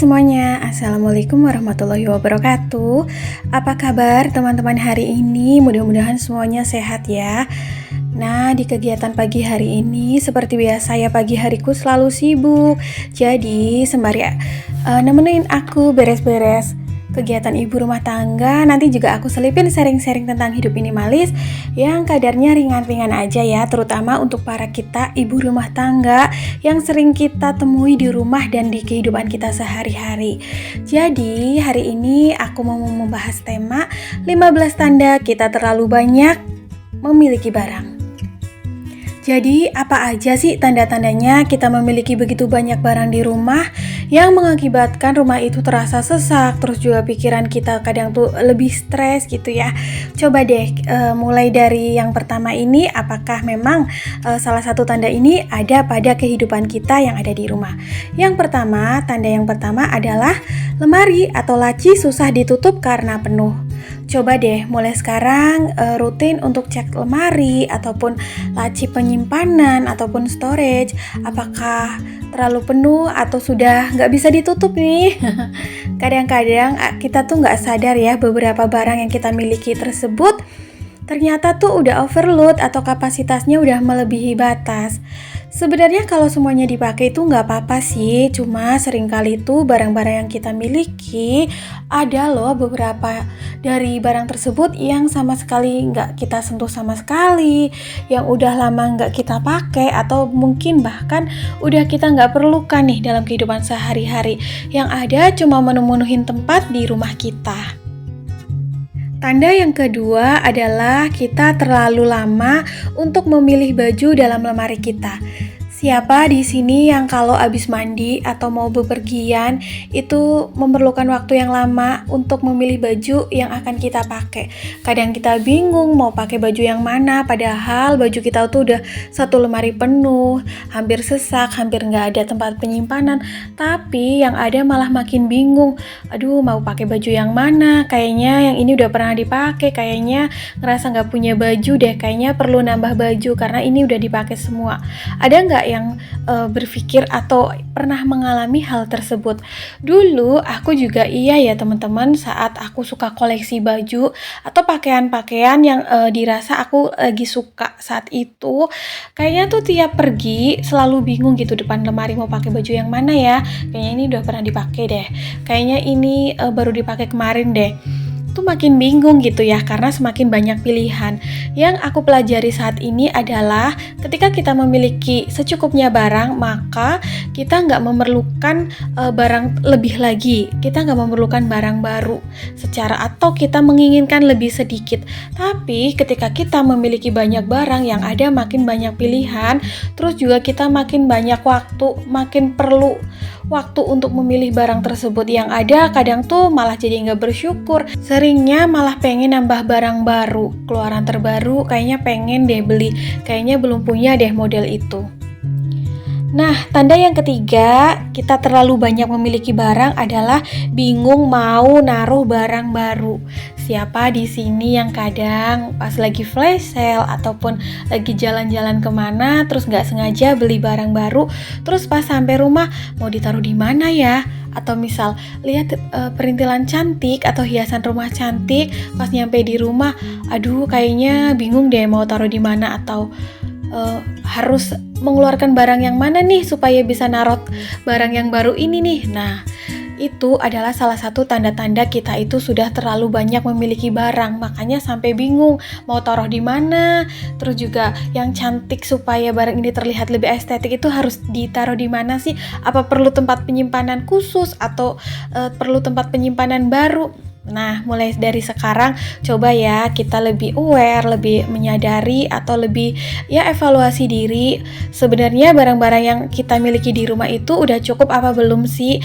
Semuanya, Assalamualaikum warahmatullahi wabarakatuh. Apa kabar teman-teman hari ini? Mudah-mudahan semuanya sehat ya. Nah, di kegiatan pagi hari ini seperti biasa ya, pagi hariku selalu sibuk. Jadi sembari nemenin aku beres-beres kegiatan ibu rumah tangga, nanti juga aku selipin sharing-sharing tentang hidup minimalis yang kadarnya ringan-ringan aja ya, terutama untuk para kita ibu rumah tangga yang sering kita temui di rumah dan di kehidupan kita sehari-hari. Jadi hari ini aku mau membahas tema 15 tanda kita terlalu banyak memiliki barang. Jadi apa aja sih tanda-tandanya kita memiliki begitu banyak barang di rumah yang mengakibatkan rumah itu terasa sesak, terus juga pikiran kita kadang tuh lebih stres gitu ya. Coba deh mulai dari yang pertama ini, apakah memang salah satu tanda ini ada pada kehidupan kita yang ada di rumah. Yang pertama, tanda yang pertama adalah lemari atau laci susah ditutup karena penuh. Coba deh mulai sekarang rutin untuk cek lemari ataupun laci penyimpanan ataupun storage, apakah terlalu penuh atau sudah nggak bisa ditutup nih. Kadang-kadang kita tuh nggak sadar ya, beberapa barang yang kita miliki tersebut ternyata tuh udah overload atau kapasitasnya udah melebihi batas. Sebenarnya kalau semuanya dipakai itu nggak apa-apa sih, cuma seringkali itu barang-barang yang kita miliki ada loh beberapa dari barang tersebut yang sama sekali nggak kita sentuh sama sekali, yang udah lama nggak kita pakai atau mungkin bahkan udah kita nggak perlukan nih dalam kehidupan sehari-hari, yang ada cuma memenuhin tempat di rumah kita. Tanda yang kedua adalah kita terlalu lama untuk memilih baju dalam lemari kita. Siapa di sini yang kalau habis mandi atau mau bepergian itu memerlukan waktu yang lama untuk memilih baju yang akan kita pakai? Kadang kita bingung mau pakai baju yang mana, padahal baju kita tuh udah satu lemari penuh, hampir sesak, hampir nggak ada tempat penyimpanan. Tapi yang ada malah makin bingung. Aduh, mau pakai baju yang mana? Kayaknya yang ini udah pernah dipakai, kayaknya ngerasa nggak punya baju deh, kayaknya perlu nambah baju karena ini udah dipakai semua. Ada nggak yang berpikir atau pernah mengalami hal tersebut? Dulu aku juga iya ya teman-teman, saat aku suka koleksi baju atau pakaian-pakaian yang dirasa aku lagi suka saat itu, kayaknya tuh tiap pergi selalu bingung gitu depan lemari mau pakai baju yang mana ya, kayaknya ini udah pernah dipakai deh, kayaknya ini baru dipakai kemarin deh. Tuh makin bingung gitu ya, karena semakin banyak pilihan. Yang aku pelajari saat ini adalah ketika kita memiliki secukupnya barang, maka kita nggak memerlukan barang lebih lagi, kita nggak memerlukan barang baru secara, atau kita menginginkan lebih sedikit. Tapi ketika kita memiliki banyak barang, yang ada makin banyak pilihan, terus juga kita makin banyak waktu, makin perlu waktu untuk memilih barang tersebut, yang ada kadang tuh malah jadi nggak bersyukur, seringnya malah pengen nambah barang baru, keluaran terbaru, kayaknya pengen deh beli, kayaknya belum punya deh model itu. Nah, tanda yang ketiga kita terlalu banyak memiliki barang adalah bingung mau naruh barang baru. Siapa di sini yang kadang pas lagi flash sale ataupun lagi jalan-jalan kemana terus nggak sengaja beli barang baru, terus pas sampai rumah mau ditaruh di mana ya? Atau misal lihat perintilan cantik atau hiasan rumah cantik, pas nyampe di rumah, aduh kayaknya bingung deh mau taruh di mana, atau harus mengeluarkan barang yang mana nih supaya bisa naruh barang yang baru ini nih. Nah, itu adalah salah satu tanda-tanda kita itu sudah terlalu banyak memiliki barang, makanya sampai bingung mau taruh di mana. Terus juga yang cantik supaya barang ini terlihat lebih estetik itu harus ditaruh di mana sih? Apa perlu tempat penyimpanan khusus atau perlu tempat penyimpanan baru? Nah, mulai dari sekarang coba ya kita lebih aware, lebih menyadari atau lebih ya evaluasi diri. Sebenarnya barang-barang yang kita miliki di rumah itu udah cukup apa belum sih?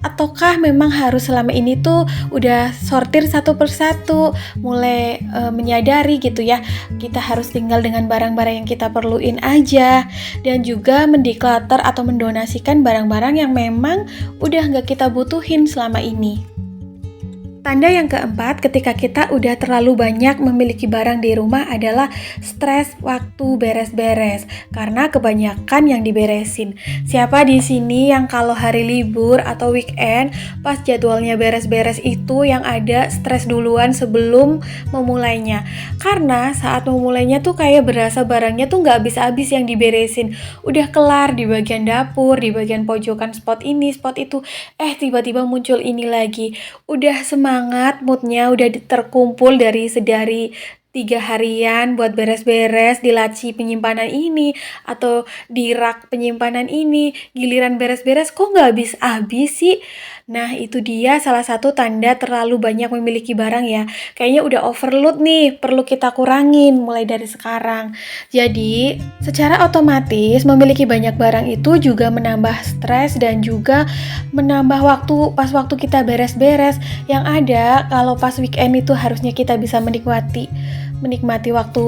Ataukah memang harus selama ini tuh udah sortir satu persatu, mulai menyadari gitu ya, kita harus tinggal dengan barang-barang yang kita perluin aja, dan juga mendeclutter atau mendonasikan barang-barang yang memang udah nggak kita butuhin selama ini. Tanda yang keempat ketika kita udah terlalu banyak memiliki barang di rumah adalah stres waktu beres-beres karena kebanyakan yang diberesin. Siapa di sini yang kalau hari libur atau weekend pas jadwalnya beres-beres itu yang ada stres duluan sebelum memulainya? Karena saat memulainya tuh kayak berasa barangnya tuh nggak habis-habis yang diberesin. Udah kelar di bagian dapur, di bagian pojokan spot ini, spot itu, tiba-tiba muncul ini lagi. Udah semangat, moodnya udah terkumpul dari sedari 3 harian buat beres-beres di laci penyimpanan ini atau di rak penyimpanan ini, giliran beres-beres kok nggak habis-habis sih? Nah itu dia salah satu tanda terlalu banyak memiliki barang ya. Kayaknya udah overload nih, perlu kita kurangin mulai dari sekarang. Jadi secara otomatis memiliki banyak barang itu juga menambah stres dan juga menambah waktu kita beres-beres. Yang ada kalau pas weekend itu harusnya kita bisa menikmati waktu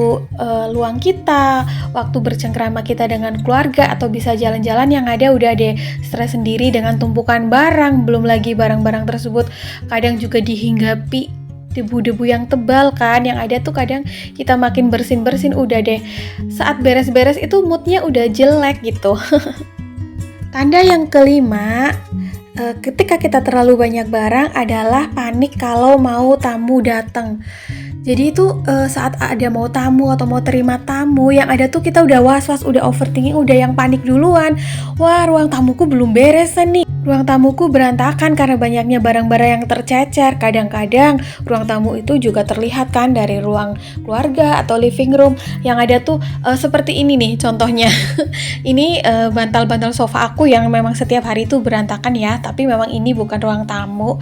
luang kita, waktu bercengkrama kita dengan keluarga atau bisa jalan-jalan, yang ada udah deh stres sendiri dengan tumpukan barang, belum lagi barang-barang tersebut kadang juga dihinggapi debu-debu yang tebal kan, yang ada tuh kadang kita makin bersin-bersin udah deh saat beres-beres itu moodnya udah jelek gitu. Tanda yang kelima, ketika kita terlalu banyak barang adalah panik kalau mau tamu datang. Jadi itu saat ada mau tamu atau mau terima tamu, yang ada tuh kita udah was-was, udah overthinking, udah yang panik duluan. Wah, ruang tamuku belum beres nih. Ruang tamuku berantakan karena banyaknya barang-barang yang tercecer. Kadang-kadang ruang tamu itu juga terlihat kan dari ruang keluarga atau living room. Yang ada tuh seperti ini nih contohnya. Ini bantal-bantal sofa aku yang memang setiap hari itu berantakan ya, tapi memang ini bukan ruang tamu.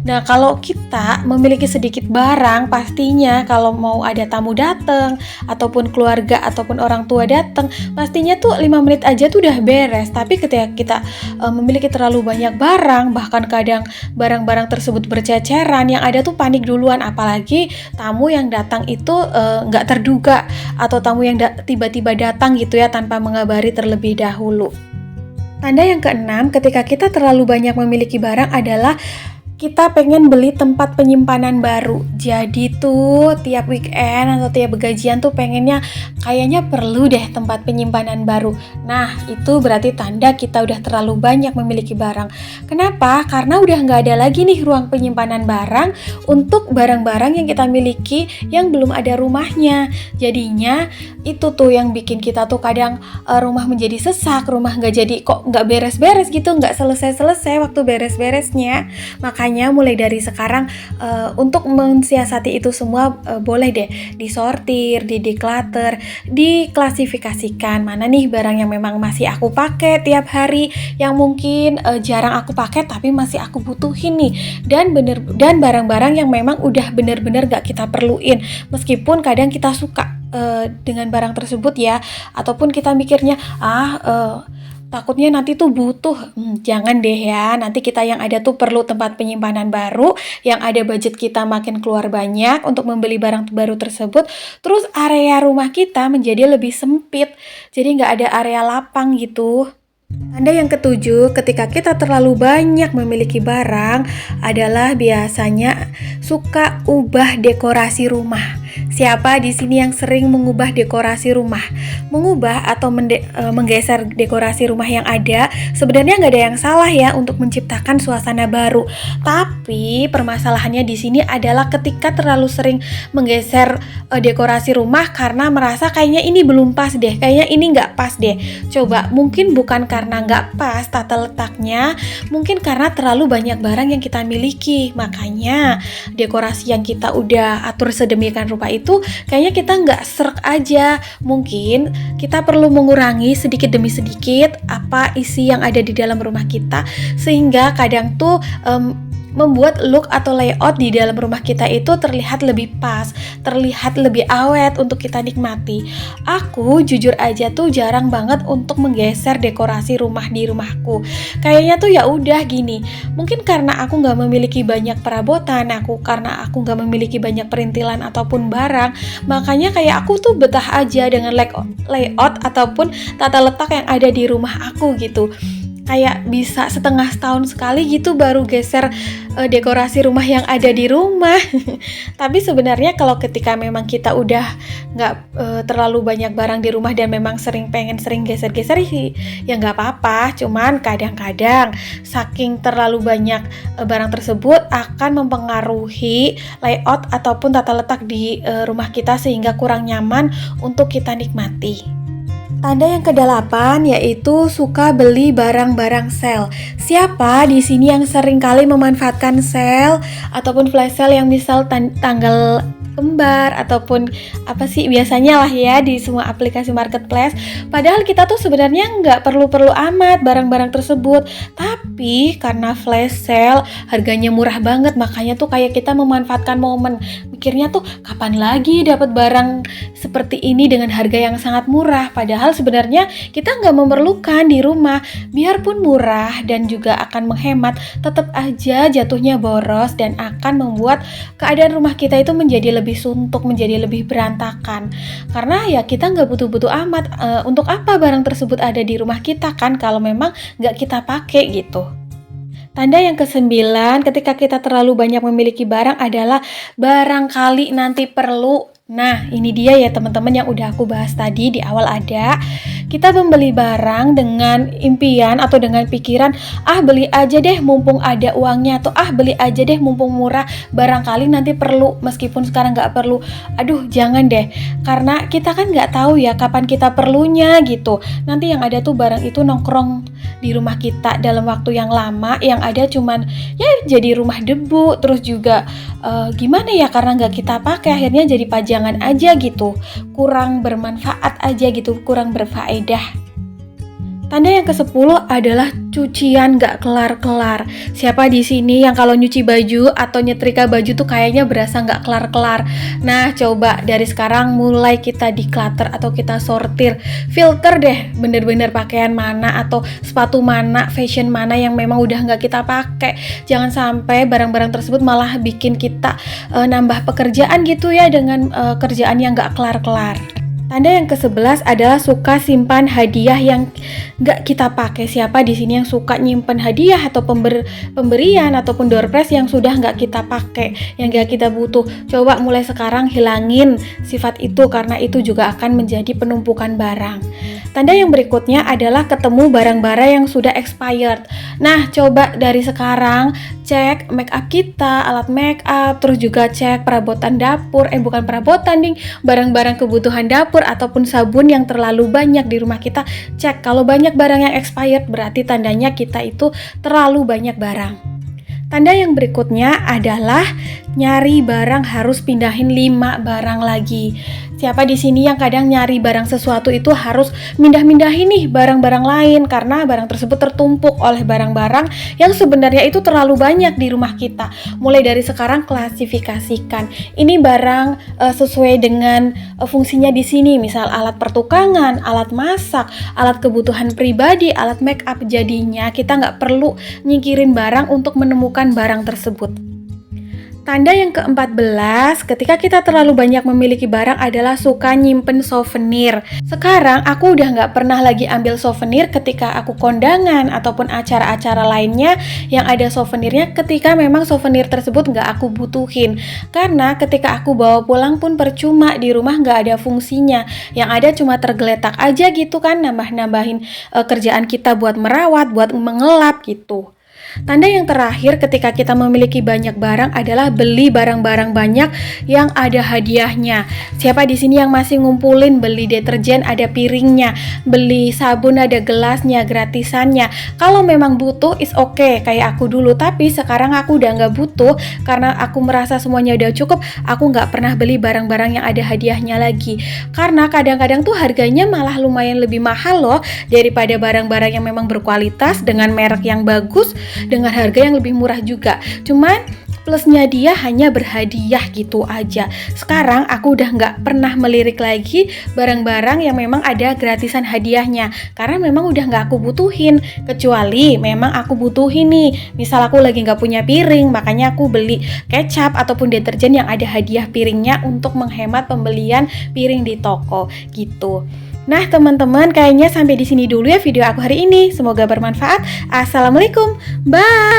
Nah, kalau kita memiliki sedikit barang, pastinya kalau mau ada tamu datang ataupun keluarga ataupun orang tua datang, pastinya tuh 5 menit aja tuh udah beres. Tapi ketika kita memiliki terlalu banyak barang, bahkan kadang barang-barang tersebut berceceran, yang ada tuh panik duluan. Apalagi tamu yang datang itu nggak terduga, atau tamu yang tiba-tiba datang gitu ya tanpa mengabari terlebih dahulu. Tanda yang keenam ketika kita terlalu banyak memiliki barang adalah kita pengen beli tempat penyimpanan baru. Jadi tuh tiap weekend atau tiap gajian tuh pengennya kayaknya perlu deh tempat penyimpanan baru. Nah itu berarti tanda kita udah terlalu banyak memiliki barang. Kenapa? Karena udah gak ada lagi nih ruang penyimpanan barang untuk barang-barang yang kita miliki yang belum ada rumahnya. Jadinya itu tuh yang bikin kita tuh kadang rumah menjadi sesak, rumah gak beres-beres gitu, gak selesai-selesai waktu beres-beresnya. Makanya mulai dari sekarang untuk mensiasati itu semua boleh deh disortir, dideclutter, diklasifikasikan mana nih barang yang memang masih aku pakai tiap hari, yang mungkin jarang aku pakai tapi masih aku butuhin nih, dan barang-barang yang memang udah bener-bener gak kita perluin meskipun kadang kita suka dengan barang tersebut ya, ataupun kita mikirnya takutnya nanti tuh butuh, jangan deh ya, nanti kita yang ada tuh perlu tempat penyimpanan baru, yang ada budget kita makin keluar banyak untuk membeli barang baru tersebut, terus area rumah kita menjadi lebih sempit, jadi nggak ada area lapang gitu. Tanda yang ketujuh, ketika kita terlalu banyak memiliki barang adalah biasanya suka ubah dekorasi rumah. Siapa di sini yang sering mengubah dekorasi rumah? Mengubah atau menggeser dekorasi rumah yang ada, sebenarnya nggak ada yang salah ya untuk menciptakan suasana baru. Tapi permasalahannya di sini adalah ketika terlalu sering menggeser dekorasi rumah karena merasa kayaknya ini belum pas deh, kayaknya ini nggak pas deh. Coba, mungkin bukan karena nggak pas tata letaknya, mungkin karena terlalu banyak barang yang kita miliki. Makanya dekorasi yang kita udah atur sedemikian rupa itu kayaknya kita nggak srek aja. Mungkin kita perlu mengurangi sedikit demi sedikit apa isi yang ada di dalam rumah kita, sehingga kadang tuh membuat look atau layout di dalam rumah kita itu terlihat lebih pas, terlihat lebih awet untuk kita nikmati. Aku jujur aja tuh jarang banget untuk menggeser dekorasi rumah di rumahku. Kayaknya tuh ya udah gini. Mungkin karena aku nggak memiliki banyak perabotan, karena aku nggak memiliki banyak perintilan ataupun barang, makanya kayak aku tuh betah aja dengan layout ataupun tata letak yang ada di rumah aku gitu. kayak bisa setengah setahun sekali gitu baru geser dekorasi rumah yang ada di rumah. Tapi sebenarnya kalau ketika memang kita udah nggak terlalu banyak barang di rumah dan memang pengen sering geser-geser sih, ya nggak apa-apa. Cuman kadang-kadang saking terlalu banyak barang tersebut akan mempengaruhi layout ataupun tata letak di rumah kita sehingga kurang nyaman untuk kita nikmati. Tanda yang ke-8 yaitu suka beli barang-barang sale. Siapa di sini yang sering kali memanfaatkan sale ataupun flash sale yang misal tanggal kembar ataupun apa sih biasanya lah ya di semua aplikasi marketplace. Padahal kita tuh sebenarnya nggak perlu-perlu amat barang-barang tersebut, tapi karena flash sale harganya murah banget, makanya tuh kayak kita memanfaatkan momen, mikirnya tuh kapan lagi dapat barang seperti ini dengan harga yang sangat murah. Padahal sebenarnya kita nggak memerlukan di rumah. Biarpun murah dan juga akan menghemat, tetap aja jatuhnya boros dan akan membuat keadaan rumah kita itu menjadi lebih suntuk, menjadi lebih berantakan. Karena ya kita nggak butuh-butuh amat. Untuk apa barang tersebut ada di rumah kita kan kalau memang nggak kita pakai gitu. Tanda yang ke-9 ketika kita terlalu banyak memiliki barang adalah barangkali nanti perlu. Nah, ini dia ya teman-teman yang udah aku bahas tadi di awal ada. Kita membeli barang dengan impian atau dengan pikiran, beli aja deh mumpung ada uangnya, atau beli aja deh mumpung murah, barangkali nanti perlu meskipun sekarang nggak perlu. Aduh, jangan deh, karena kita kan nggak tahu ya kapan kita perlunya gitu. Nanti yang ada tuh barang itu nongkrong di rumah kita dalam waktu yang lama, yang ada cuman ya jadi rumah debu, terus juga gimana ya, karena nggak kita pakai akhirnya jadi pajangan aja gitu, kurang bermanfaat aja gitu, kurang berfaedah. Tanda yang ke-10 adalah cucian gak kelar-kelar. Siapa di sini yang kalau nyuci baju atau nyetrika baju tuh kayaknya berasa gak kelar-kelar? Nah, coba dari sekarang mulai kita declutter atau kita sortir, filter deh bener-bener pakaian mana atau sepatu mana, fashion mana yang memang udah gak kita pakai. Jangan sampai barang-barang tersebut malah bikin kita nambah pekerjaan gitu ya dengan kerjaan yang gak kelar-kelar. Tanda yang ke-11 adalah suka simpan hadiah yang nggak kita pakai. Siapa di sini yang suka nyimpan hadiah atau pemberian ataupun door prize yang sudah nggak kita pakai, yang nggak kita butuh? Coba mulai sekarang hilangin sifat itu, karena itu juga akan menjadi penumpukan barang. Tanda yang berikutnya adalah ketemu barang-barang yang sudah expired. Nah, coba dari sekarang cek make up kita, alat make up, terus juga cek perabotan dapur, bukan perabotan ding, barang-barang kebutuhan dapur ataupun sabun yang terlalu banyak di rumah kita. Cek, kalau banyak barang yang expired berarti tandanya kita itu terlalu banyak barang. Tanda yang berikutnya adalah nyari barang harus pindahin 5 barang lagi. Siapa di sini yang kadang nyari barang sesuatu itu harus mindah-mindahin nih barang-barang lain karena barang tersebut tertumpuk oleh barang-barang yang sebenarnya itu terlalu banyak di rumah kita. Mulai dari sekarang klasifikasikan. Ini barang sesuai dengan fungsinya di sini, misal alat pertukangan, alat masak, alat kebutuhan pribadi, alat make up. Jadinya kita nggak perlu nyingkirin barang untuk menemukan barang tersebut. Tanda yang ke-14, ketika kita terlalu banyak memiliki barang adalah suka nyimpen souvenir. Sekarang aku udah nggak pernah lagi ambil souvenir ketika aku kondangan ataupun acara-acara lainnya yang ada souvenirnya, ketika memang souvenir tersebut nggak aku butuhin. Karena ketika aku bawa pulang pun percuma, di rumah nggak ada fungsinya. Yang ada cuma tergeletak aja gitu kan, nambah-nambahin kerjaan kita buat merawat, buat mengelap gitu. Tanda yang terakhir ketika kita memiliki banyak barang adalah beli barang-barang banyak yang ada hadiahnya. Siapa di sini yang masih ngumpulin beli deterjen ada piringnya, beli sabun ada gelasnya, gratisannya? Kalau memang butuh is okay kayak aku dulu, tapi sekarang aku udah nggak butuh karena aku merasa semuanya udah cukup. Aku nggak pernah beli barang-barang yang ada hadiahnya lagi, karena kadang-kadang tuh harganya malah lumayan lebih mahal loh daripada barang-barang yang memang berkualitas dengan merek yang bagus dengan harga yang lebih murah juga. Cuman plusnya dia hanya berhadiah gitu aja. Sekarang aku udah nggak pernah melirik lagi barang-barang yang memang ada gratisan hadiahnya, karena memang udah nggak aku butuhin. Kecuali memang aku butuhin nih, misal aku lagi nggak punya piring, makanya aku beli kecap ataupun deterjen yang ada hadiah piringnya untuk menghemat pembelian piring di toko gitu. Nah, teman-teman, kayaknya sampai di sini dulu ya video aku hari ini. Semoga bermanfaat. Assalamualaikum. Bye.